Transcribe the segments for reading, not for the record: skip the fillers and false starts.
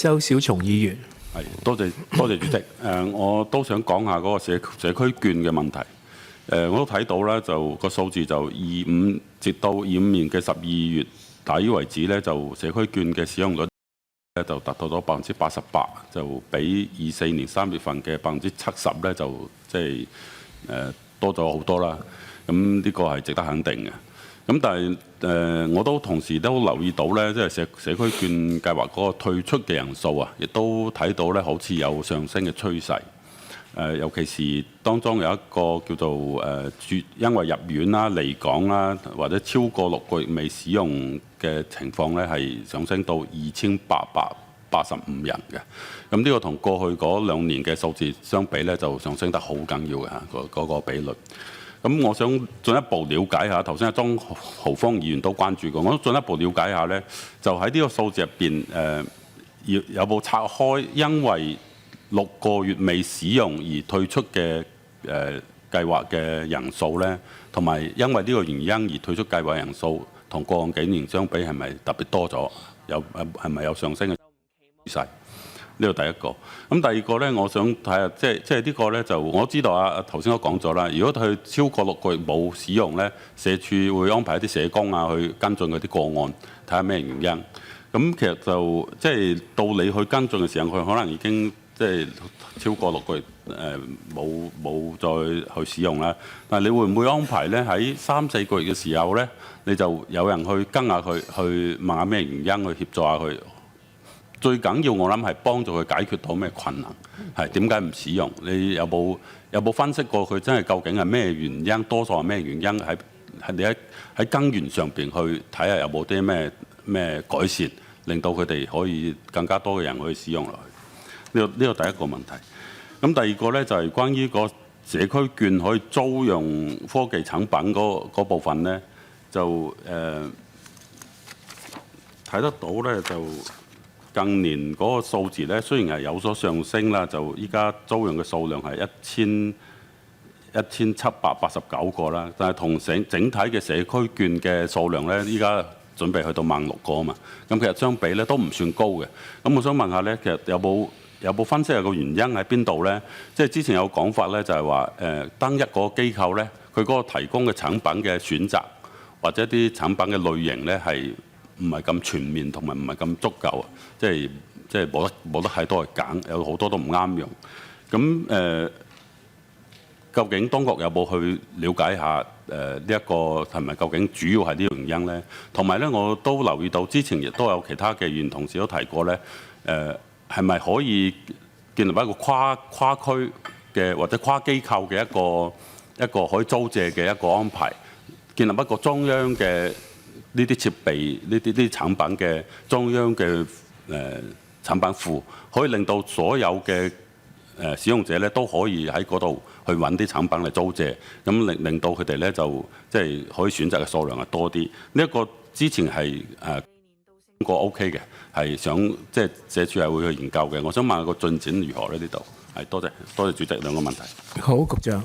周小松議員。係，多謝主席。我都想講下嗰個社區券嘅問題。我都睇到咧，就個數字就直到25年嘅12月底為止咧，就社區券嘅使用率咧就達到咗88%，就比24年3月份嘅70%咧就即係多咗好多啦。咁呢個係值得肯定嘅。咁但係我都同時都留意到咧，即係社區券計劃嗰個退出嘅人數啊，亦都睇到咧好似有上升嘅趨勢。尤其是當中有一個叫做因為入院啦、離港啦，或者超過6個月未使用嘅情況咧，係上升到2885人嘅。咁呢個同過去嗰2年嘅數字相比咧，就上升得好緊要嘅嚇，嗰個比率。咁我想進一步了解下，頭先阿莊豪鋒議員都關注過，我都進一步了解下咧，就喺呢個數字入邊有冇拆開因為6個月未使用而退出嘅計劃嘅人數咧，同埋因為呢個原因而退出計劃人數，同過往幾年相比係咪特別多咗？係咪有上升嘅趨勢？呢個第一個。咁第二個咧，我想睇下，即係呢個咧就我知道啊，頭先都講咗啦。如果佢超過6個月冇使用咧，社署會安排一啲社工啊去跟進嗰啲個案，睇下咩原因。咁其實就即係到你去跟進嘅時候，佢可能已經即係超過6個月冇再去使用啦。但係你會唔會安排咧喺3、4個月嘅時候咧，你就有人去跟下佢，去問下咩原因，去協助下佢？最緊要我諗係幫助佢解決到咩困難，係點解唔使用？你有冇分析過佢真係究竟係咩原因？多數係咩原因？你喺根源上邊去睇下有冇啲咩改善，令到佢哋可以更加多嘅人去使用落去。呢個第一個問題。咁第二個咧就係關於個社區券可以租用科技產品嗰部分咧，就睇得到咧就。近年嗰個數字咧，雖然係有所上升啦，就依家租用嘅數量係1789個啦，但係同整體嘅社區券嘅數量咧，依家準備去到16個啊嘛。咁其實相比咧都唔算高嘅。咁我想問下咧，其實有冇分析下個原因喺邊度咧？即係之前有講法咧，就係話單一個機構咧，佢嗰個提供嘅產品嘅選擇或者啲產品嘅類型咧係唔係咁全面同埋唔係咁足夠啊！即係冇得太多去揀，有好多都唔啱用。咁究竟當局有冇去了解下呢一個係咪究竟主要係呢個原因咧？同埋咧，我都留意到之前亦都有其他嘅議員同事都提過咧，係咪可以建立一個跨區嘅或者跨機構嘅一個可以租借嘅一個安排，建立一個中央嘅呢啲設備、呢啲產品嘅中央嘅產品庫，可以令到所有嘅使用者咧都可以喺嗰度去揾啲產品嚟租借，咁令到佢哋咧就即係可以選擇嘅數量係多啲。呢一個之前係個 OK 嘅，係想即係社署係會去研究嘅。我想問下個進展如何咧？呢度係多謝主席兩個問題。好，局長。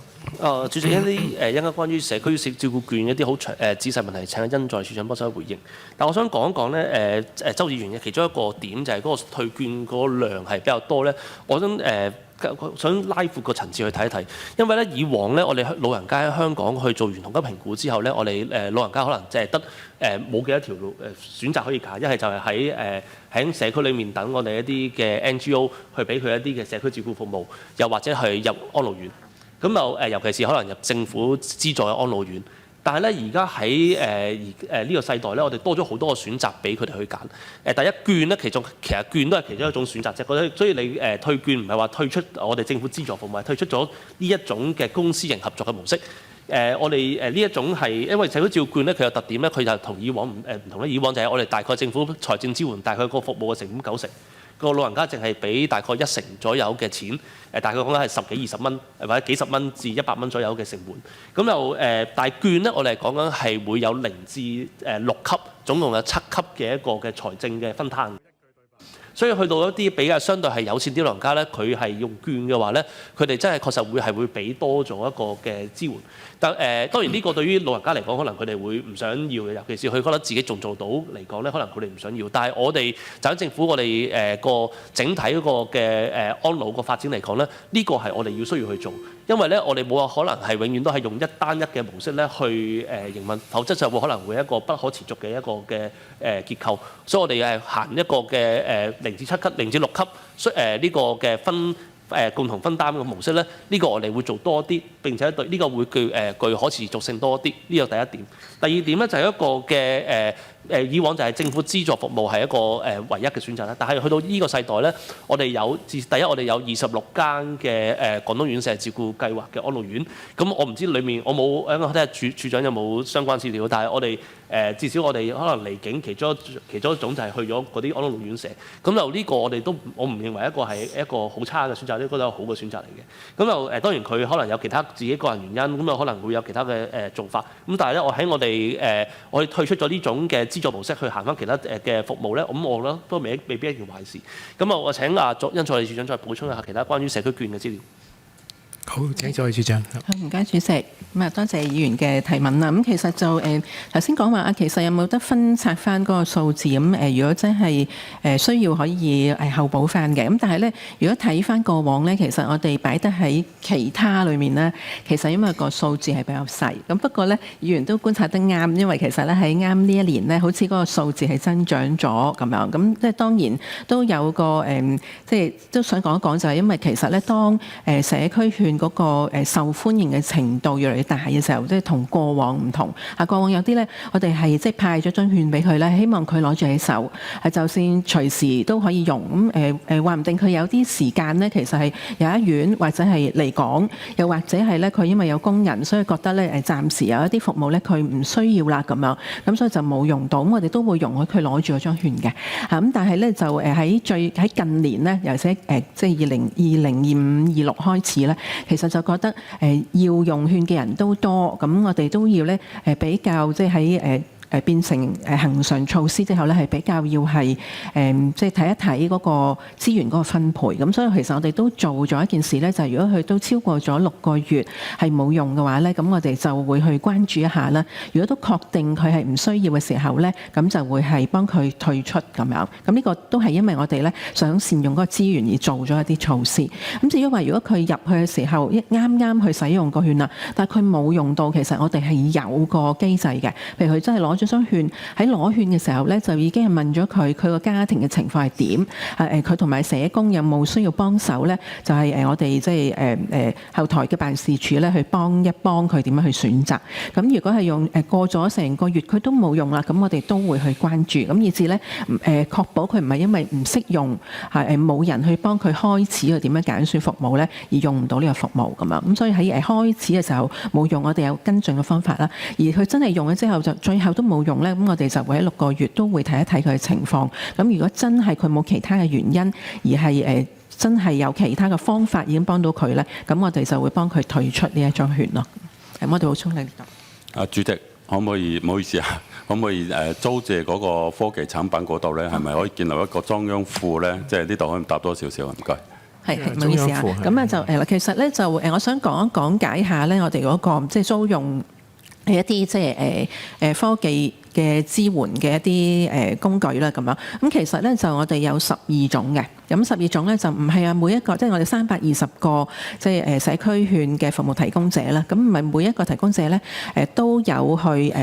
主席，一陣間關於社區照顧券一啲好仔細問題，請恩在處長幫手回應。但我想講一講咧，周議員嘅其中一個點就係嗰個退券嗰個量係比較多咧。我想拉闊個層次去睇一睇，因為咧以往咧我哋老人家喺香港去做完同級評估之後咧，我哋老人家可能即係得冇幾多條路選擇可以揀，一係就係喺社區裏面等我哋一啲嘅 NGO 去俾佢一啲嘅社區照顧服務，又或者係入安老院。咁就尤其是可能入政府資助嘅安老院，但係咧而家喺呢個世代咧，我哋多咗好多個選擇俾佢哋去揀。第一券咧，其實券都係其中一種選擇啫。所以你退券唔係話退出我哋政府資助服務，係退出咗呢一種嘅公私營合作嘅模式。我哋呢一種係因為社區照顧券咧，佢有特點咧，佢就同以往唔同咧。以往就係我哋大概政府財政支援大概個服務嘅成本90%。個老人家淨係俾大概1成左右嘅錢，大概講緊係10幾20蚊，或者幾十蚊至100蚊左右嘅成本。咁就但係券咧，我哋講緊係會有0至6級，總共有7級嘅一個嘅財政嘅分攤。所以去到一啲比較相對係有錢啲老人家咧，佢係用券嘅話咧，佢哋真係確實會俾多咗一個嘅支援。但當然呢個對於老人家嚟講，可能佢哋會唔想要嘅，尤其是佢覺得自己仲做到嚟講咧，可能佢哋唔想要。但係我哋就喺政府，我哋個整體嗰個嘅安老個發展嚟講咧，呢個係我哋需要去做，因為咧我哋冇可能係永遠都係用一單一嘅模式咧去營運，否則就會可能會一個不可持續嘅一個嘅結構。所以我哋係行一個嘅0至7級、0至6級呢個嘅共同分擔嘅模式咧，呢個我哋會做多啲，並且對呢個會具可持續性多啲，呢個第一點。第二點咧就係一個嘅以往就係政府資助服務係一個唯一嘅選擇啦，但係去到呢個世代咧，我哋第一我哋有26間嘅廣東院舍照顧計劃嘅安老院，咁我唔知裡面我冇睇下處長有冇相關資料，但係我哋至少我哋可能離境其中一種就係去咗嗰啲安老院舍，咁就呢個我唔認為係一個好差嘅選擇，呢個都係好嘅選擇嚟嘅。咁就當然佢可能有其他自己個人原因，咁啊可能會有其他嘅做法。咁但係咧，我哋退出咗呢種嘅資助模式去行翻其他嘅服務咧，咁我覺得都未必一件壞事。咁啊，我請殷楚理處長再補充一下其他關於社區券嘅資料。好，請楚理處長。好，唔該主席。咁啊，多謝議員嘅提問啦。咁其實就頭先講話啊，其實有冇得分拆翻嗰個數字？咁如果真係需要可以後補翻嘅。咁但係咧，如果睇翻過往咧，其實我哋擺得喺其他裏面咧，其實因為個數字係比較細。咁不過咧，議員都觀察得啱，因為其實咧喺啱呢一年咧，好似嗰個數字係增長咗咁樣。咁即係當然都有個即係都想講一講，就係因為其實咧，當社區券嗰個受歡迎嘅程度越嚟越大嘅時候，即係同過往唔同。過往有啲咧，我哋係即係派咗張券俾佢咧，希望佢攞住喺手，就算隨時都可以用。咁話唔定佢有啲時間咧，其實係有一院或者係離港，又或者係咧佢因為有工人，所以覺得咧暫時有一啲服務咧佢唔需要啦咁樣，咁所以就冇用到。咁我哋都會容許佢攞住嗰張券嘅。咁但係咧就喺近年咧，尤其是即係2025-26開始咧，其實就覺得要用券嘅人都多，咁我哋都要咧比較即係喺變成恆常措施之後咧，係比較要係即係睇一睇嗰個資源嗰個分配。咁所以其實我哋都做咗一件事咧，就係如果佢都超過咗6個月係冇用嘅話咧，咁我哋就會去關注一下啦。如果都確定佢係唔需要嘅時候咧，咁就會係幫佢退出咁樣。咁呢個都係因為我哋咧想善用嗰個資源而做咗一啲措施。咁至於話如果佢入去嘅時候啱去使用個券啦，但係佢冇用到，其實我哋係有個機制嘅。譬如佢真係攞咗張券，喺攞券嘅時候咧，就已經係問咗佢個家庭嘅情況係點，佢同埋社工有冇需要幫手咧？就係我哋即係後台嘅辦事處咧，去幫一幫佢點樣去選擇。咁如果係用過咗成個月佢都冇用啦，咁我哋都會去關注，咁以至咧確保佢唔係因為唔識用冇人去幫佢開始去點樣揀選服務咧，而用唔到呢個服務咁樣。咁所以喺開始嘅時候冇用，我哋有跟進嘅方法啦。而佢真係用咗之後，就最後都冇用咧，咁我哋就會喺6個月都會睇一睇佢嘅情況。咁如果真係佢冇其他嘅原因，而係真係有其他嘅方法已經幫到佢咧，咁我哋就會幫佢退出呢一張券咯。我哋補充呢度。主席，可唔可以唔好意思啊？可唔可以租借嗰個科技產品嗰度咧，係咪可以建立一個中央庫咧？即係呢度可以答多少少啊？唔該。係，唔好意思啊。咁啊就其實咧就我想講解下咧，我哋嗰個即係租用係一啲即係科技嘅支援嘅一啲工具啦咁樣。咁其實咧就我哋有12種嘅。咁12種咧就唔係啊每一個，即係我哋320個即係社區券嘅服務提供者啦。咁唔係每一個提供者咧都有去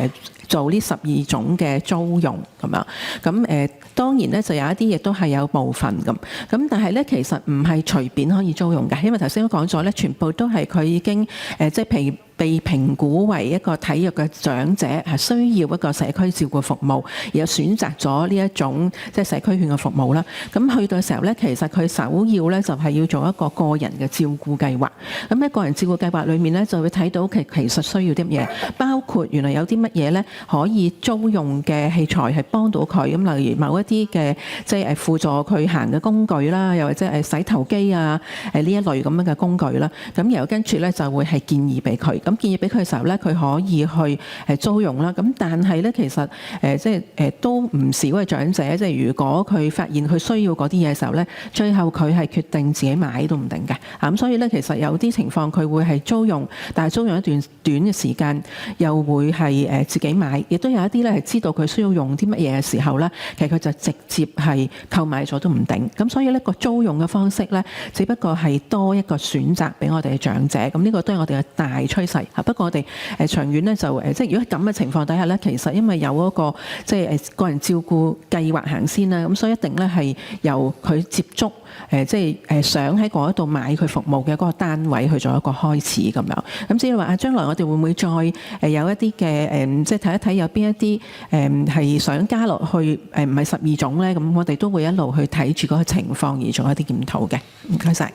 做呢12種嘅租用咁樣。咁當然咧就有一啲亦都係有部分咁。咁但係咧其實唔係隨便可以租用嘅，因為頭先都講咗咧，全部都係佢已經即係被評估為一個體弱嘅長者係需要一個社區照顧服務，而有選擇咗呢一種即係社區券嘅服務啦。咁去到嘅時候咧，其實佢首要咧就係要做一個個人嘅照顧計劃。咁喺個人照顧計劃裏面咧，就會睇到其實需要啲乜嘢，包括原來有啲乜嘢咧可以租用嘅器材係幫到佢。咁例如某一啲嘅即係輔助佢行嘅工具啦，又或者洗頭機啊呢一類咁樣嘅工具啦。咁然後跟住咧就會係建議俾佢。咁建議俾佢嘅時候咧，佢可以去租用啦。咁但係咧，其實都唔少嘅長者，即係如果佢發現佢需要嗰啲嘢嘅時候咧，最後佢係決定自己買都唔定嘅。咁所以咧，其實有啲情況佢會係租用，但係租用一段短嘅時間，又會係自己買。亦都有一啲咧係知道佢需要用啲乜嘢嘅時候咧，其實佢就直接係購買咗都唔定。咁所以呢個租用嘅方式咧，只不過係多一個選擇俾我哋嘅長者。咁呢個都係我哋嘅大趨勢。不過我哋長遠咧就即係如果喺咁嘅情況底下咧，其實因為有嗰個即係個人照顧計劃行先啦，咁所以一定咧係由佢接觸即係想喺嗰度買佢服務嘅嗰個單位去做一個開始咁樣。咁至於話將來我哋會唔會再有一啲嘅即係睇一睇有邊一啲係想加落去唔係12種咧？咁我哋都會一路去睇住嗰個情況而做一啲檢討嘅。唔該晒。